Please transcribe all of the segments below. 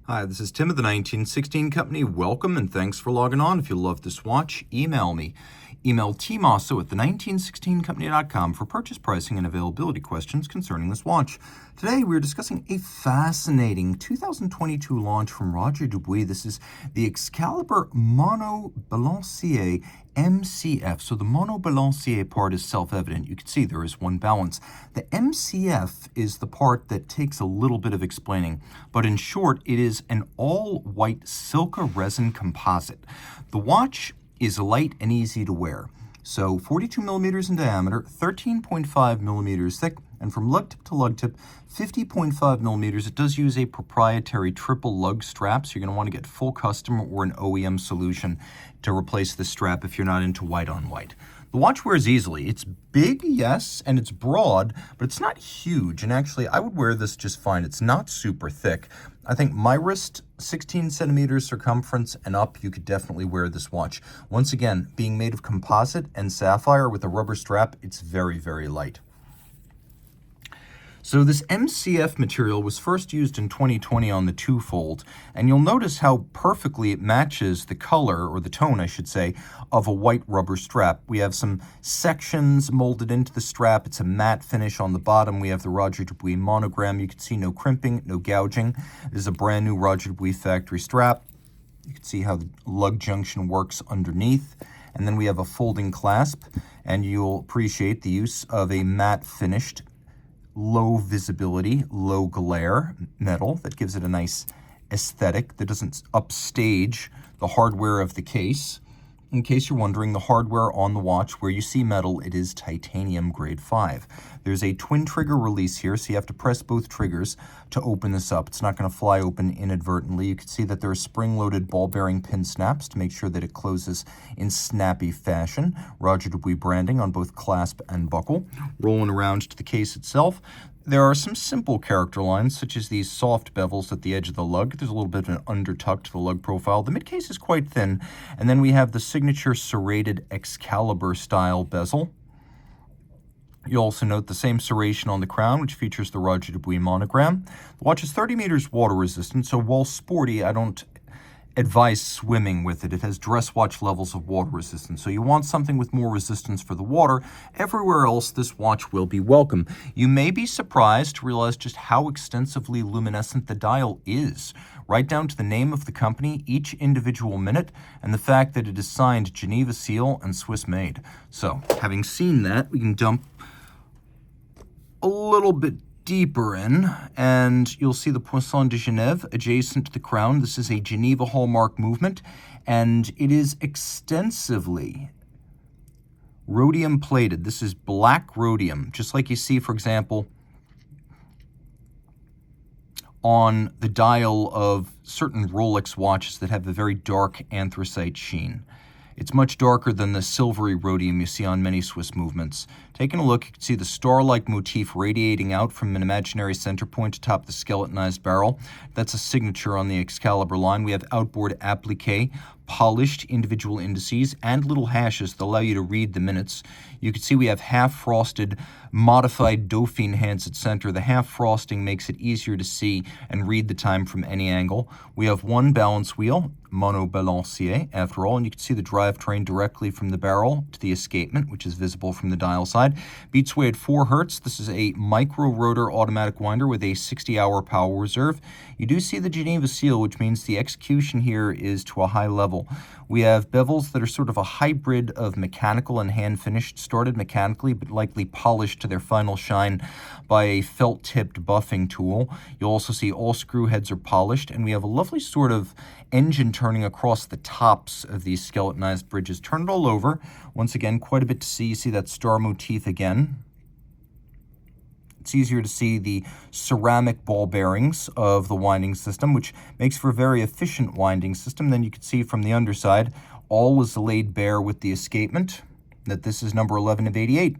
Hi, this is Tim of the 1916 Company. Welcome and thanks for logging on. If you love this watch, email me. Email Team Mosso at the1916company.com for purchase pricing and availability questions concerning this watch. Today we're discussing a fascinating 2022 launch from Roger Dubuis. This is the Excalibur Monobalancier MCF. So the Monobalancier part is self-evident. You can see there is one balance. The MCF is the part that takes a little bit of explaining, but in short, it is an all-white Silca resin composite. The watch is light and easy to wear. So 42 millimeters in diameter, 13.5 millimeters thick, and from lug tip to lug tip, 50.5 millimeters. It does use a proprietary triple lug strap, so you're going to want to get full custom or an OEM solution to replace the strap if you're not into white on white. The watch wears easily. It's big, yes, and it's broad, but it's not huge. And actually, I would wear this just fine. It's not super thick. I think my wrist, 16 centimeters circumference and up, you could definitely wear this watch. Once again, being made of composite and sapphire with a rubber strap, it's very, very light. So this MCF material was first used in 2020 on the two-fold, and you'll notice how perfectly it matches the color, or the tone, I should say, of a white rubber strap. We have some sections molded into the strap. It's a matte finish on the bottom. We have the Roger Dubuis monogram. You can see no crimping, no gouging. This is a brand new Roger Dubuis factory strap. You can see how the lug junction works underneath. And then we have a folding clasp, and you'll appreciate the use of a matte finished low visibility, low glare metal that gives it a nice aesthetic that doesn't upstage the hardware of the case. In case you're wondering, the hardware on the watch, where you see metal, it is titanium grade 5. There's a twin trigger release here, so you have to press both triggers to open this up. It's not going to fly open inadvertently. You can see that there are spring-loaded ball bearing pin snaps to make sure that it closes in snappy fashion. Roger Dubuis branding on both clasp and buckle. Rolling around to the case itself, there are some simple character lines, such as these soft bevels at the edge of the lug. There's a little bit of an undertuck to the lug profile. The midcase is quite thin. And then we have the signature serrated Excalibur style bezel. You'll also note the same serration on the crown, which features the Roger Dubuis monogram. The watch is 30 meters water resistant, so while sporty, I don't advise swimming with it. It has dress watch levels of water resistance, so you want something with more resistance for the water. Everywhere else, this watch will be welcome. You may be surprised to realize just how extensively luminescent the dial is, right down to the name of the company, each individual minute, and the fact that it is signed Geneva Seal and Swiss made. So, having seen that, we can dump a little bit deeper in, and you'll see the Poisson de Genève adjacent to the crown. This is a Geneva hallmark movement, and it is extensively rhodium plated. This is black rhodium, just like you see, for example, on the dial of certain Rolex watches that have a very dark anthracite sheen. It's much darker than the silvery rhodium you see on many Swiss movements. Taking a look, you can see the star-like motif radiating out from an imaginary center point atop the skeletonized barrel. That's a signature on the Excalibur line. We have outboard applique, polished individual indices, and little hashes that allow you to read the minutes. You can see we have half-frosted, modified Dauphine hands at center. The half-frosting makes it easier to see and read the time from any angle. We have one balance wheel, Monobalancier, after all, and you can see the drivetrain directly from the barrel to the escapement, which is visible from the dial side. Beat sway at 4 Hertz. This is a micro-rotor automatic winder with a 60-hour power reserve. You do see the Geneva seal, which means the execution here is to a high level. We have bevels that are sort of a hybrid of mechanical and hand-finished, started mechanically, but likely polished to their final shine by a felt-tipped buffing tool. You'll also see all screw heads are polished, and we have a lovely sort of engine turning across the tops of these skeletonized bridges. Turn it all over. Once again, quite a bit to see. You see that star motif again. It's easier to see the ceramic ball bearings of the winding system, which makes for a very efficient winding system. Then you can see from the underside, all is laid bare with the escapement, that this is number 11 of 88.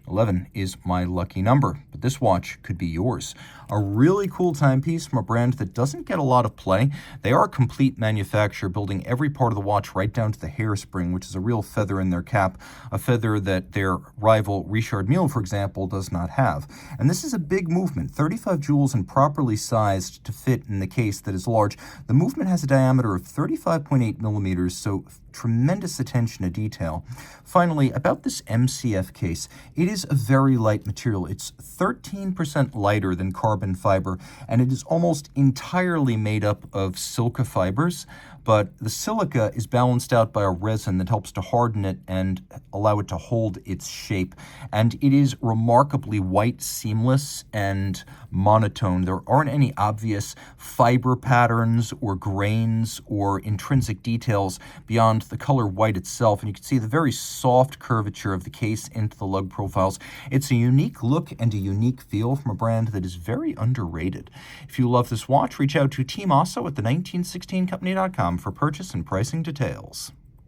11 is my lucky number, but this watch could be yours. A really cool timepiece from a brand that doesn't get a lot of play. They are a complete manufacturer, building every part of the watch right down to the hairspring, which is a real feather in their cap, a feather that their rival Richard Mille, for example, does not have. And this is a big movement, 35 jewels and properly sized to fit in the case that is large. The movement has a diameter of 35.8 millimeters, so tremendous attention to detail. Finally, about this MCF case, it is a very light material. It's 13% lighter than carbon fiber, and it is almost entirely made up of silica fibers, but the silica is balanced out by a resin that helps to harden it and allow it to hold its shape. And it is remarkably white, seamless, and monotone. There aren't any obvious fiber patterns or grains or intrinsic details beyond the color white itself, and you can see the very soft curvature of the case into the lug profiles. It's a unique look and a unique feel from a brand that is very underrated. If you love this watch, reach out to Team Mosso at the 1916company.com for purchase and pricing details.